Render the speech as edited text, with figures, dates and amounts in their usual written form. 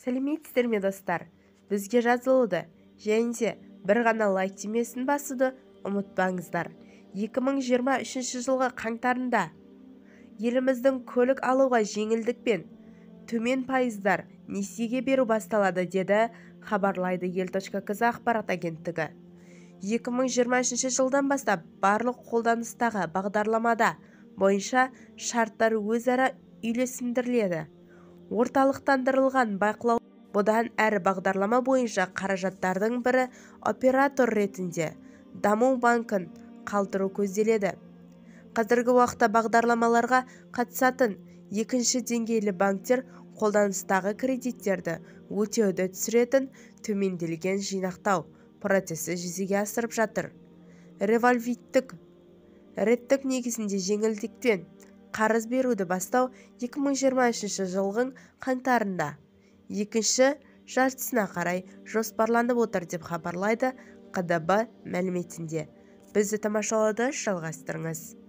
Сәлеметсіздер ме достар? Бізге жазылуды және де бір ғана лайк түймесін басуды ұмытпаңыздар. 2023 жылғы қаңтарында еліміздің көлік алуға жеңілдікпен төмен пайыздар несиеге беру басталады деді, хабарлайды ел.кз ақпарат агенттігі. 2023 жылдан бастап барлық қолданыстағы бағдарламада бойынша шарттар өзара үйлесімдіріледі. Орталықтандырылған бақылау. Бұдан әрі бағдарлама бойынша қаражаттардың бірі оператор ретінде даму банкін қалдыру көзделеді. Қазіргі уақытта бағдарламаларға қатысатын екінші деңгейлі банктер қолданыстағы кредиттерді өтеуді түсіретін төмендетілген жинақтау процесі жүзеге асырып жатыр. Револьвиттік реттік негізінде жеңілдікпен қарыз беруді бастау 2023 жылғың қаңтарында екінші жартысына қарай жоспарланып отыр деп хабарлайды КДБ мәліметінде. Бізді тамашалауды жалғастырыңыз.